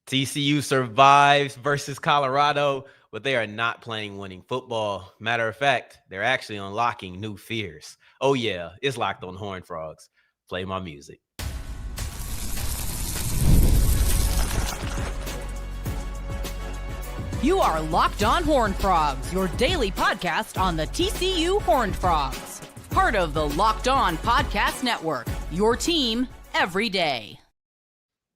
TCU survives versus Colorado, but they are not playing winning football. Matter of fact, they're actually unlocking new fears. Oh, yeah, it's Locked on Horned Frogs. Play my music. You are Locked on Horned Frogs, your daily podcast on the TCU Horned Frogs. Part of the Locked on Podcast Network, your team every day.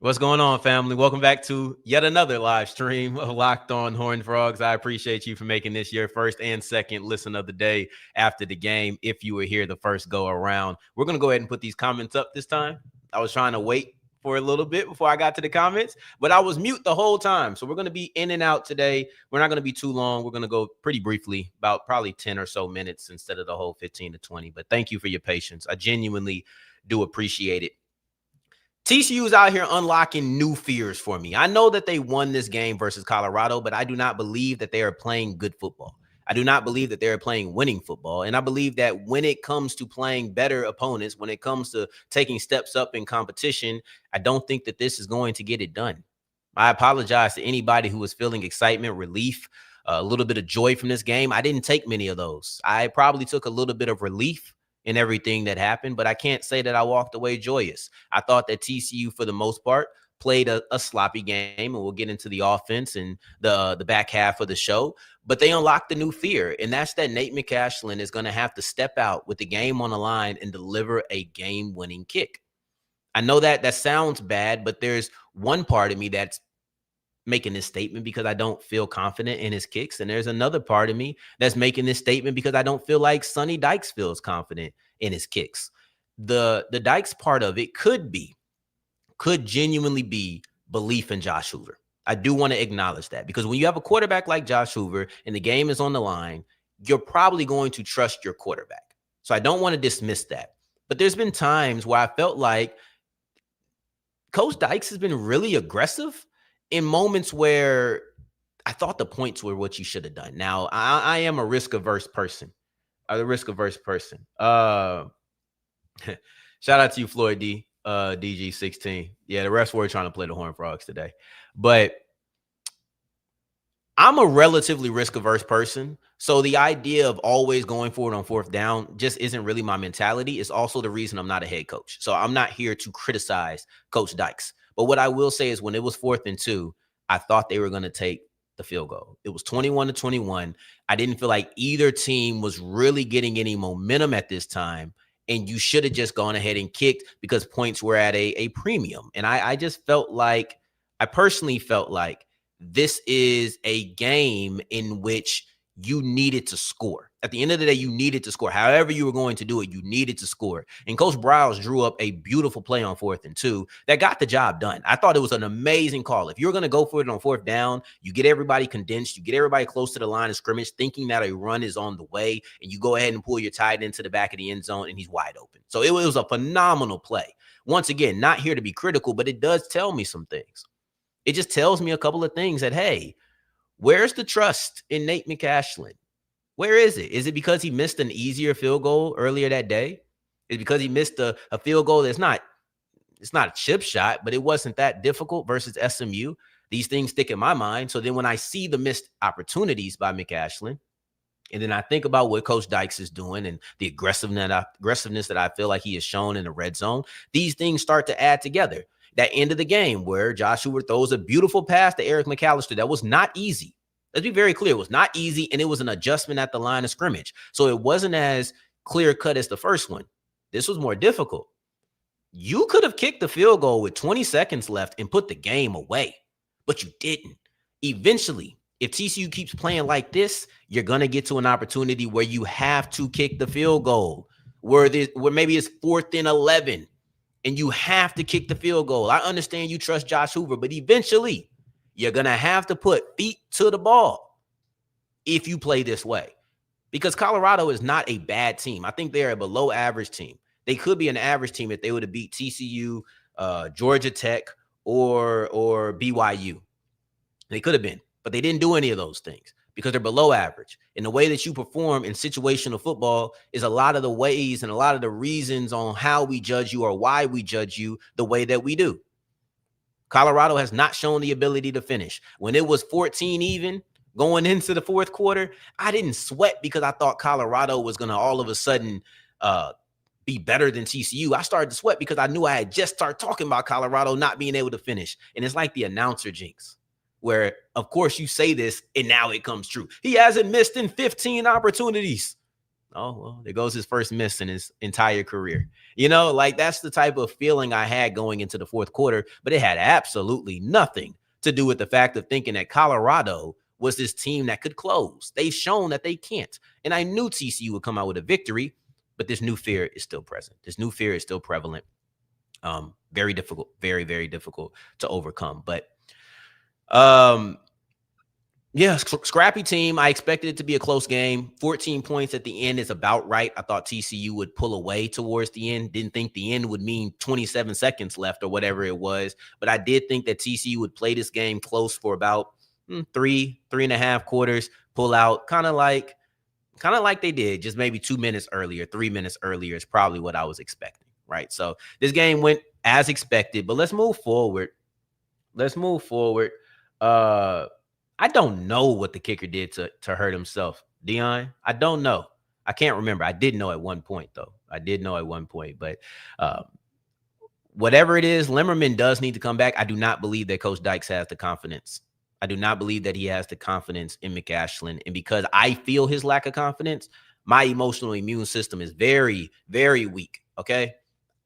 What's going on, family? Welcome back to yet another live stream of Locked on Horned Frogs. I appreciate you for making this your first and second listen of the day after the game. If you were here the first go around, we're going to go ahead and put these comments up this time. I was trying to wait for a little bit before I got to the comments, but I was mute the whole time. So we're going to be in and out today. We're not going to be too long. We're going to go pretty briefly, about probably 10 or so minutes instead of the whole 15 to 20. But thank you for your patience. I genuinely do appreciate it. TCU is out here unlocking new fears for me. I know that they won this game versus Colorado, but I do not believe that they are playing good football. I do not believe that they're playing winning football. And I believe that when it comes to playing better opponents, when it comes to taking steps up in competition, I don't think that this is going to get it done. I apologize to anybody who was feeling excitement, relief, a little bit of joy from this game. I didn't take many of those. I probably took a little bit of relief in everything that happened, but I can't say that I walked away joyous. I thought that TCU, for the most part, played a sloppy game, and we'll get into the offense and the back half of the show. But they unlocked a new fear, and that's that Nate McCashlin is going to have to step out with the game on the line and deliver a game-winning kick. I know that sounds bad, but there's one part of me that's making this statement because I don't feel confident in his kicks. And there's another part of me that's making this statement because I don't feel like Sonny Dykes feels confident in his kicks. The Dykes part of it could genuinely be belief in Josh Hoover. I do want to acknowledge that, because when you have a quarterback like Josh Hoover and the game is on the line, you're probably going to trust your quarterback. So I don't want to dismiss that. But there's been times where I felt like Coach Dykes has been really aggressive in moments where I thought the points were what you should have done. Now, I am a risk-averse person. Shout out to you, Floyd D, DG16. Yeah, the refs were trying to play the Horned Frogs today. But I'm a relatively risk-averse person. So the idea of always going for it on fourth down just isn't really my mentality. It's also the reason I'm not a head coach. So I'm not here to criticize Coach Dykes. But what I will say is when it was 4th and 2, I thought they were going to take the field goal. It was 21-21. I didn't feel like either team was really getting any momentum at this time. And you should have just gone ahead and kicked because points were at a premium. And I personally felt like this is a game in which you needed to score. At the end of the day, you needed to score. However you were going to do it, you needed to score. And Coach Browse drew up a beautiful play on 4th and 2 that got the job done. I thought it was an amazing call. If you're going to go for it on 4th down, you get everybody condensed, you get everybody close to the line of scrimmage, thinking that a run is on the way, and you go ahead and pull your tight end to the back of the end zone, and he's wide open. So it was a phenomenal play. Once again, not here to be critical, but it does tell me some things. It just tells me a couple of things that, hey, where's the trust in Nate McCashlin? Where is it? Is it because he missed an easier field goal earlier that day? Is it because he missed a field goal that's not a chip shot, but it wasn't that difficult versus SMU? These things stick in my mind. So then when I see the missed opportunities by McCashlin, and then I think about what Coach Dykes is doing and the aggressiveness that I feel like he has shown in the red zone, these things start to add together. That end of the game where Josh Hoover throws a beautiful pass to Eric McAllister that was not easy. Let's be very clear. It was not easy, and it was an adjustment at the line of scrimmage. So it wasn't as clear-cut as the first one. This was more difficult. You could have kicked the field goal with 20 seconds left and put the game away, but you didn't. Eventually, if TCU keeps playing like this, you're going to get to an opportunity where you have to kick the field goal, where maybe it's 4th and 11, and you have to kick the field goal. I understand you trust Josh Hoover, but eventually you're going to have to put feet to the ball if you play this way, because Colorado is not a bad team. I think they're a below average team. They could be an average team if they would have beat TCU, Georgia Tech, or BYU. They could have been, but they didn't do any of those things because they're below average. And the way that you perform in situational football is a lot of the ways and a lot of the reasons on how we judge you or why we judge you the way that we do. Colorado has not shown the ability to finish. When it was 14 even going into the fourth quarter, I didn't sweat because I thought Colorado was going to all of a sudden be better than TCU. I started to sweat because I knew I had just started talking about Colorado not being able to finish. And it's like the announcer jinx, where, of course, you say this and now it comes true. He hasn't missed in 15 opportunities. Oh, well, there goes his first miss in his entire career. Like that's the type of feeling I had going into the fourth quarter, but it had absolutely nothing to do with the fact of thinking that Colorado was this team that could close. They've shown that they can't. And I knew TCU would come out with a victory, but this new fear is still present. This new fear is still prevalent. Very difficult, very, very difficult to overcome. But yeah, scrappy team. I expected it to be a close game. 14 points at the end is about right. I thought TCU would pull away towards the end. Didn't think the end would mean 27 seconds left or whatever it was. But I did think that TCU would play this game close for about 3.5 quarters, pull out, kind of like they did, just maybe 2 minutes earlier, 3 minutes earlier is probably what I was expecting, right? So this game went as expected, but let's move forward. I don't know what the kicker did to hurt himself. Dion, I don't know. I can't remember. I did know at one point, though. But whatever it is, Limmerman does need to come back. I do not believe that Coach Dykes has the confidence. I do not believe that he has the confidence in McAshlin. And because I feel his lack of confidence, my emotional immune system is very, very weak, okay?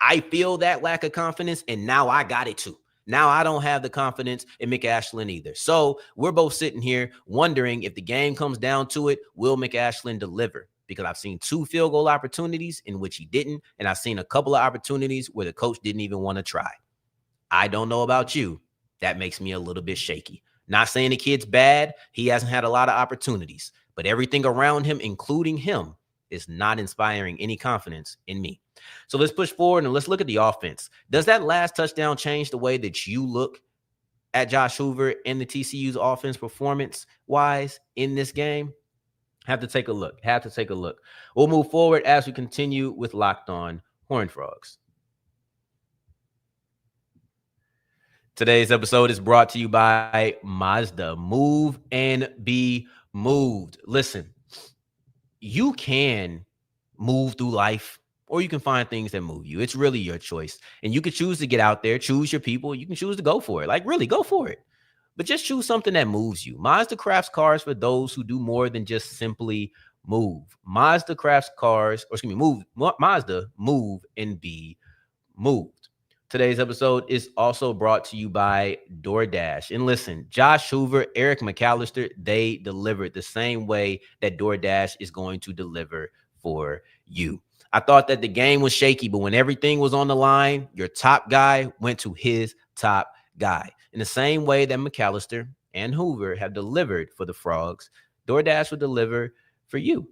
I feel that lack of confidence, and now I got it too. Now I don't have the confidence in McAshlin either. So we're both sitting here wondering if the game comes down to it, will McAshlin deliver? Because I've seen 2 field goal opportunities in which he didn't, and I've seen a couple of opportunities where the coach didn't even want to try. I don't know about you. That makes me a little bit shaky. Not saying the kid's bad. He hasn't had a lot of opportunities, but everything around him, including him, is not inspiring any confidence in me. So let's push forward and let's look at the offense. Does that last touchdown change the way that you look at Josh Hoover and the TCU's offense performance-wise in this game? Have to take a look. We'll move forward as we continue with Locked On Horned Frogs. Today's episode is brought to you by Mazda. Move and be moved. Listen, you can move through life, or you can find things that move you. It's really your choice. And you can choose to get out there, choose your people. You can choose to go for it. Like, really, go for it. But just choose something that moves you. Mazda crafts cars for those who do more than just simply move. Mazda crafts cars, Mazda, move and be moved. Today's episode is also brought to you by DoorDash. And listen, Josh Hoover, Eric McAllister, they delivered the same way that DoorDash is going to deliver for you. I thought that the game was shaky, but when everything was on the line, your top guy went to his top guy. In the same way that McAllister and Hoover have delivered for the Frogs, DoorDash will deliver for you.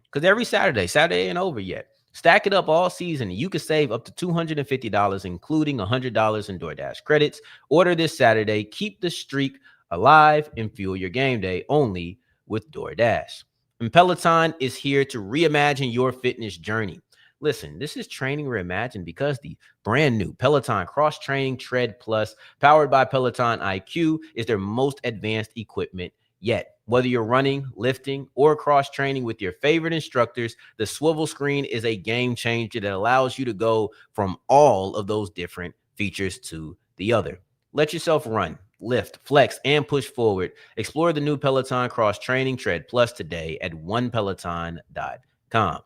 Because every Saturday ain't over yet. Stack it up all season, and you can save up to $250, including $100 in DoorDash credits. Order this Saturday. Keep the streak alive and fuel your game day only with DoorDash. And Peloton is here to reimagine your fitness journey. Listen, this is training reimagined because the brand new Peloton Cross Training Tread Plus, powered by Peloton IQ, is their most advanced equipment yet. Whether you're running, lifting, or cross training with your favorite instructors, the swivel screen is a game changer that allows you to go from all of those different features to the other. Let yourself run, lift, flex, and push forward. Explore the new Peloton Cross Training Tread Plus today at onepeloton.com.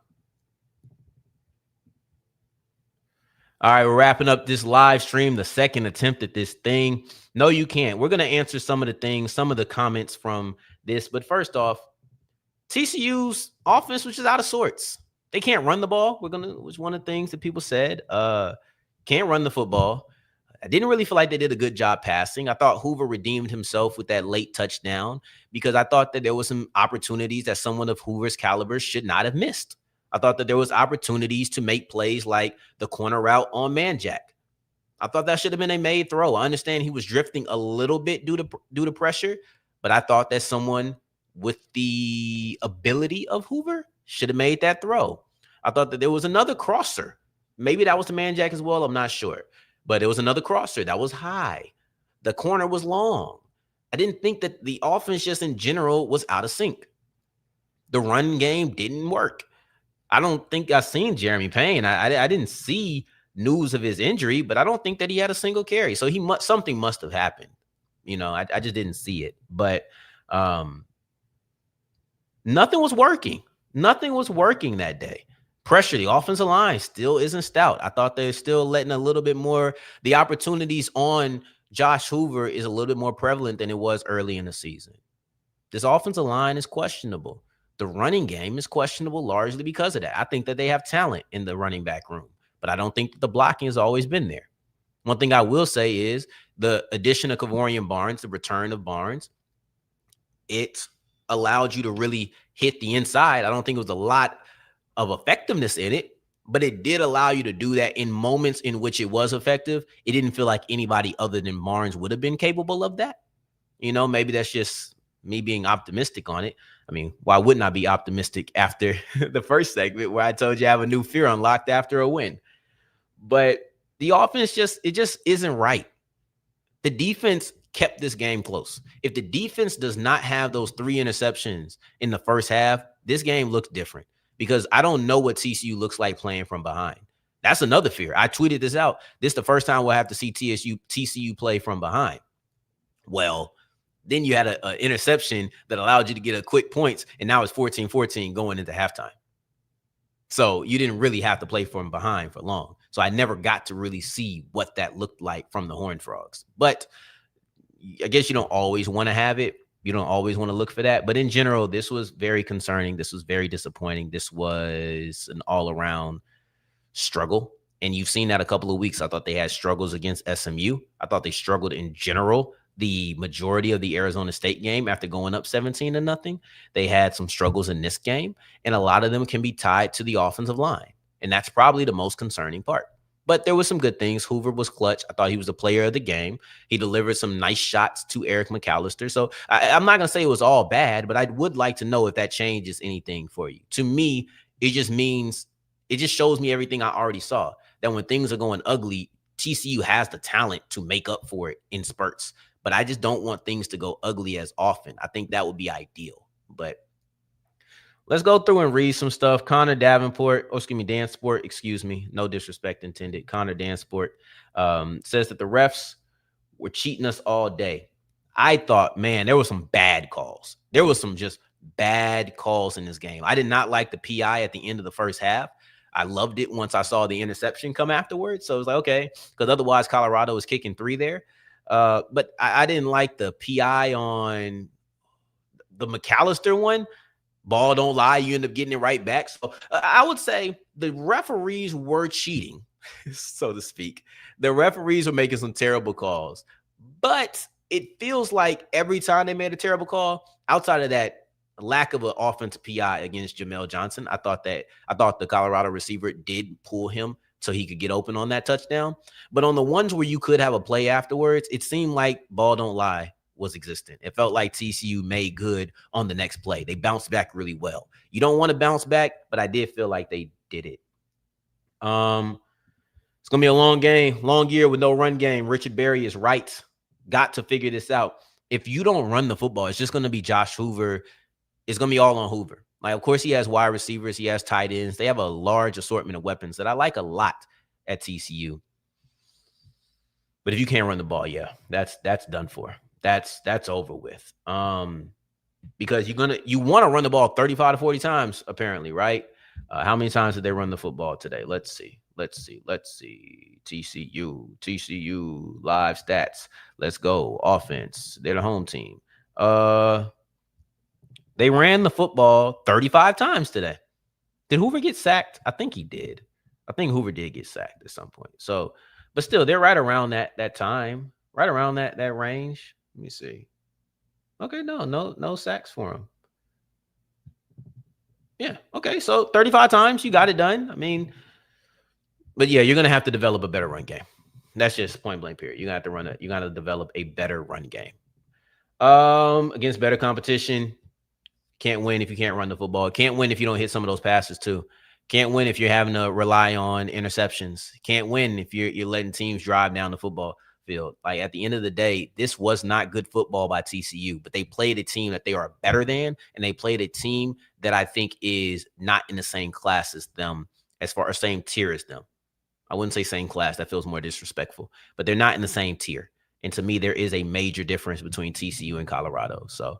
All right, we're wrapping up this live stream, the second attempt at this thing. No, you can't. We're going to answer some of the comments from this. But first off, TCU's offense was just out of sorts. They can't run the ball. Was one of the things that people said. Can't run the football. I didn't really feel like they did a good job passing. I thought Hoover redeemed himself with that late touchdown because I thought that there were some opportunities that someone of Hoover's caliber should not have missed. I thought that there was opportunities to make plays like the corner route on Manjack. I thought that should have been a made throw. I understand he was drifting a little bit due to pressure, but I thought that someone with the ability of Hoover should have made that throw. I thought that there was another crosser. Maybe that was the Manjack as well. I'm not sure. But it was another crosser that was high the corner was long. I didn't think that the offense just in general was out of sync. The run game didn't work. I don't think I've seen Jeremy Payne. I didn't see news of his injury, but I don't think that he had a single carry. So something must have happened. I just didn't see it. But nothing was working. Nothing was working that day. Pressure, the offensive line still isn't stout. I thought they're still letting a little bit more. The opportunities on Josh Hoover is a little bit more prevalent than it was early in the season. This offensive line is questionable. The running game is questionable largely because of that. I think that they have talent in the running back room, but I don't think that the blocking has always been there. One thing I will say is the addition of Kevorian Barnes, the return of Barnes, it allowed you to really hit the inside. I don't think it was a lot of effectiveness in it, but it did allow you to do that in moments in which it was effective. It didn't feel like anybody other than Barnes would have been capable of that. Maybe that's just me being optimistic on it. I mean, why wouldn't I be optimistic after the first segment where I told you I have a new fear unlocked after a win? But the offense just isn't right. The defense kept this game close. If the defense does not have those 3 interceptions in the first half, this game looks different because I don't know what TCU looks like playing from behind. That's another fear. I tweeted this out. This is the first time we'll have to see TCU play from behind. Well, then you had an interception that allowed you to get a quick points, and now it's 14-14 going into halftime. So you didn't really have to play from behind for long. So I never got to really see what that looked like from the Horned Frogs. But I guess you don't always want to have it. You don't always want to look for that. But in general, this was very concerning. This was very disappointing. This was an all-around struggle. And you've seen that a couple of weeks. I thought they had struggles against SMU. I thought they struggled in general the majority of the Arizona State game after going up 17-0. They had some struggles in this game, and a lot of them can be tied to the offensive line. And that's probably the most concerning part. But there was some good things. Hoover was clutch. I thought he was the player of the game. He delivered some nice shots to Eric McAllister. So I'm not going to say it was all bad, but I would like to know if that changes anything for you. To me, it just shows me everything I already saw, that when things are going ugly, TCU has the talent to make up for it in spurts. But I just don't want things to go ugly as often. I think that would be ideal. But let's go through and read some stuff. Connor Dansport, no disrespect intended. Connor Dansport says that the refs were cheating us all day. I thought, man, there were some bad calls. There was some just bad calls in this game. I did not like the PI at the end of the first half. I loved it once I saw the interception come afterwards. So it was like, okay, because otherwise Colorado was kicking 3 there. But I didn't like the PI on the McAllister one. Ball don't lie. You end up getting it right back. So I would say the referees were cheating, so to speak. The referees were making some terrible calls. But it feels like every time they made a terrible call, outside of that lack of an offensive PI against Jamel Johnson, I thought the Colorado receiver did pull him so he could get open on that touchdown. But on the ones where you could have a play afterwards, it seemed like ball don't lie was existent. It felt like TCU made good on the next play. They bounced back really well. You don't want to bounce back, but I did feel like they did it. It's going to be a long game, long year with no run game. Richard Berry is right. Got to figure this out. If you don't run the football, it's just going to be Josh Hoover. It's going to be all on Hoover. Like, of course, he has wide receivers. He has tight ends. They have a large assortment of weapons that I like a lot at TCU. But if you can't run the ball, yeah, that's done for. That's over with. Because you want to run the ball 35 to 40 times, apparently, right? How many times did they run the football today? Let's see. TCU live stats. Let's go. Offense. They're the home team. They ran the football 35 times today. Did Hoover get sacked? I think he did. I think Hoover did get sacked at some point. So, but still, they're right around that time, right around that range. Let me see. Okay, no sacks for him. Yeah, okay, so 35 times, you got it done. I mean, but yeah, you're gonna have to develop a better run game. That's just point blank period. You got to develop a better run game. Against better competition. Can't win if you can't run the football. Can't win if you don't hit some of those passes too. Can't win if you're having to rely on interceptions. Can't win if you're letting teams drive down the football. field. Like at the end of the day, this was not good football by TCU, but they played a team that they are better than, and they played a team that I think is not in the same class as them, as far as same tier as them. I wouldn't say same class. That feels more disrespectful, but they're not in the same tier. And to me, there is a major difference between TCU and Colorado. So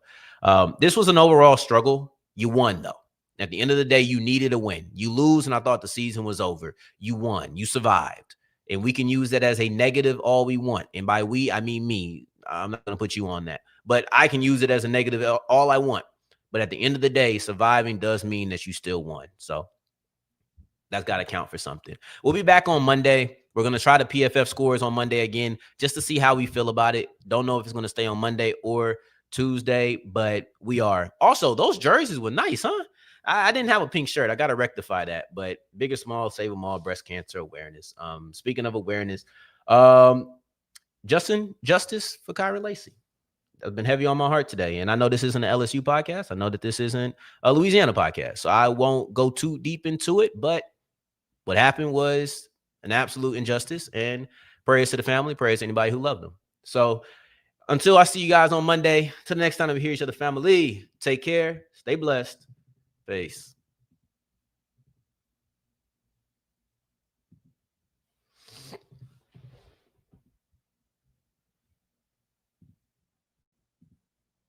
this was an overall struggle. You won, though. At the end of the day, you needed a win. You lose, and I thought the season was over. You won. You survived. And we can use that as a negative all we want. And by we, I mean me. I'm not going to put you on that. But I can use it as a negative all I want. But at the end of the day, surviving does mean that you still won. So that's got to count for something. We'll be back on Monday. We're going to try the PFF scores on Monday again, just to see how we feel about it. Don't know if it's going to stay on Monday or Tuesday, but we are. Also, those jerseys were nice, huh? I didn't have a pink shirt. I got to rectify that. But big or small, save them all, breast cancer awareness. Speaking of awareness, justice for Kyrie Lacey. That's been heavy on my heart today. And I know this isn't an LSU podcast. I know that this isn't a Louisiana podcast. So I won't go too deep into it. But what happened was an absolute injustice. And prayers to the family. Prayers to anybody who loved them. So until I see you guys on Monday, till the next time we hear each other, family, take care. Stay blessed. Peace.